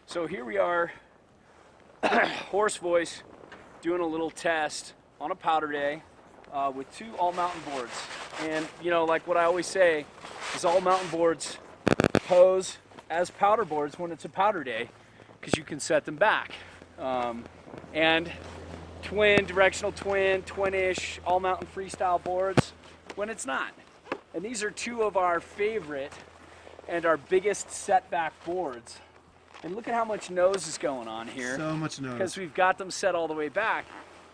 So here we are, Hoarse Voice, doing a little test on a powder day with two all mountain boards. And you know, like what I always say, is all mountain boards pose as powder boards when it's a powder day, because you can set them back. And twin, directional twin, twin-ish, all mountain freestyle boards when it's not. And these are two of our favorite and our biggest setback boards. And look at how much nose is going on here. So much nose. Because we've got them set all the way back.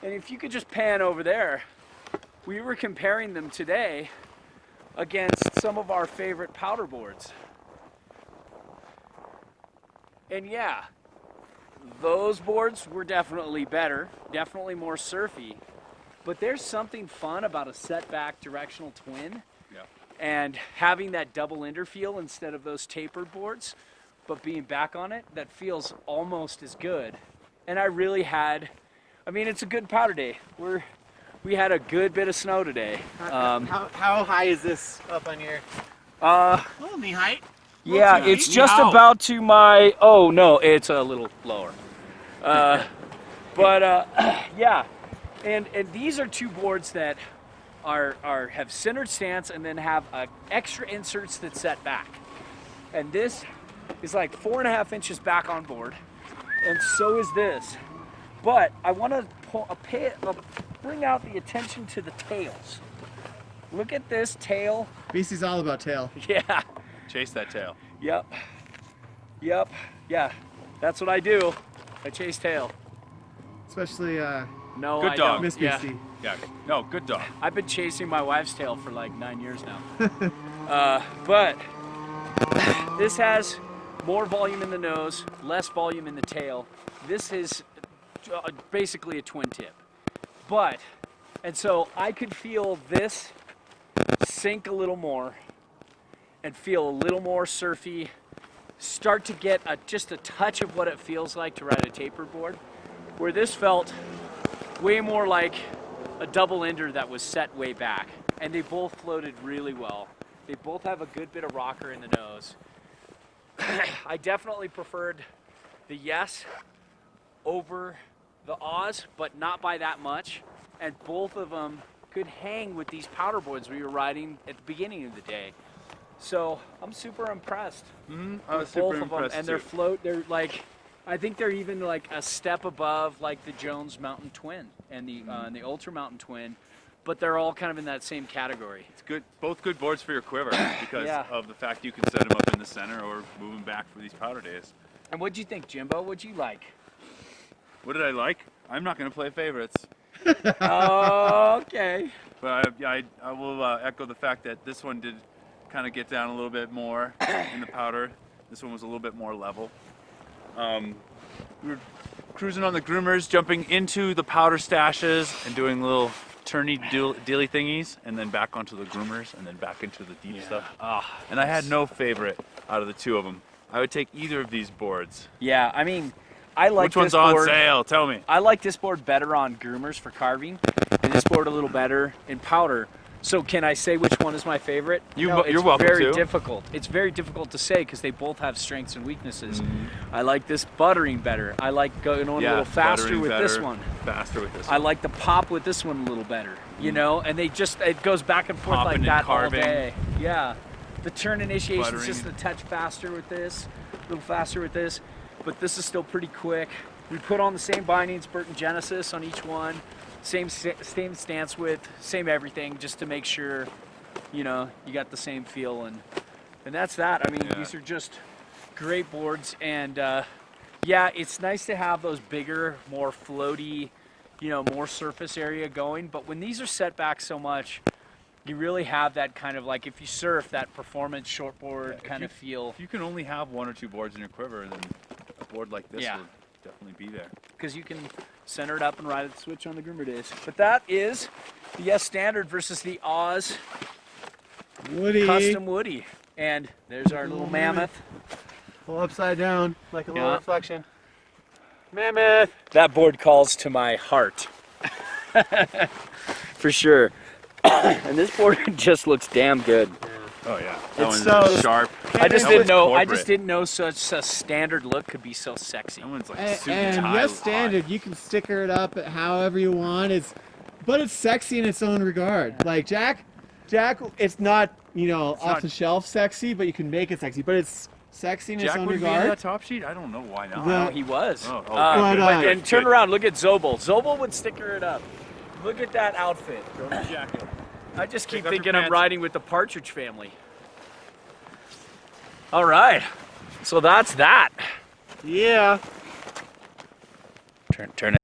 And if you could just pan over there, we were comparing them today against some of our favorite powder boards. And yeah, those boards were definitely better, definitely more surfy. But there's something fun about a setback directional twin. Yeah. And having that double ender feel instead of those tapered boards, but being back on it, that feels almost as good. And I really had, I mean, it's a good powder day. We had a good bit of snow today. How high is this up on your knee height? Yeah, it's just about to my, oh no, it's a little lower. Yeah, and these are two boards that have centered stance and then have extra inserts that set back. And this is like 4.5 inches back on board, and so is this. But I want to bring out the attention to the tails. Look at this tail. BC's all about tail. Yeah. Chase that tail. Yep. Yeah. That's what I do. I chase tail. Especially No, Good I dog. don't. Miss Yeah. BC. Yeah. No, good dog. I've been chasing my wife's tail for like 9 years now. But this has more volume in the nose, less volume in the tail. This is basically a twin tip. And so I could feel this sink a little more and feel a little more surfy, start to get just a touch of what it feels like to ride a taper board, where this felt way more like a double ender that was set way back. And they both floated really well. They both have a good bit of rocker in the nose. I definitely preferred the Yes over the Oz, but not by that much. And both of them could hang with these powder boards we were riding at the beginning of the day. So I'm super impressed. I was with super both of them, impressed and too. they're like, I think they're even like a step above like the Jones Mountain Twin and the Ultra Mountain Twin, but they're all kind of in that same category. It's good. Both good boards for your quiver because Yeah. of the fact you can set them up in the center or move them back for these powder days. And what'd you think, Jimbo? What'd you like? What did I like? I'm not going to play favorites, Okay. but I will echo the fact that this one did kind of get down a little bit more in the powder. This one was a little bit more level. We were cruising on the groomers, jumping into the powder stashes and doing little turny dealy thingies, and then back onto the groomers, and then back into the deep stuff. And I had no favorite out of the two of them. I would take either of these boards. Yeah, I mean, I like Which one's this on board. sale? Tell me. I like this board better on groomers for carving, and this board a little better in powder. So can I say which one is my favorite? You're welcome very to. difficult. It's very difficult to say because they both have strengths and weaknesses. I like this buttering better. I like going on a little faster buttering with better, this one. Faster with this I one. like the pop with this one a little better, you know, and it goes back and forth Popping like and that all carving. day. Yeah, the turn initiation is Buttering. just a touch faster with this, a little faster with this, but this is still pretty quick. We put on the same bindings, Burton Genesis on each one, same stance width, same everything, just to make sure, you know, you got the same feel, and that's that. I mean, Yeah. these are just great boards, and yeah, it's nice to have those bigger, more floaty, you know, more surface area going. But when these are set back so much, you really have that kind of like, if you surf, that performance shortboard kind of feel. If you can only have one or two boards in your quiver, then a board like this Yeah. will definitely be there. Because you can center it up and ride it switch on the groomer days. But that is the Yes Standard versus the Oz Woody. Custom Woody. And there's our little mammoth. Pull upside down like a little Yeah. reflection. Mammoth. That board calls to my heart. For sure. And this board just looks damn good. Oh yeah, that It's one's so- sharp. I just That didn't one's know. I corporate. just didn't know such a standard look could be so sexy. That one's like And, suit and tie. yes, hot. standard. You can sticker it up however you want. But it's sexy in its own regard. Like Jack, it's not off not- the shelf sexy, but you can make it sexy. But it's sexy in its Jack own would be in regard. that top sheet. I don't know why not. The- Oh, he was. Oh, okay, But, good. and turn around, look at Zobel. Zobel would sticker it up. Look at that outfit. Throw the jacket. I just keep Take off your thinking I'm pants. riding with the Partridge Family. All right, so that's that. Yeah. Turn it.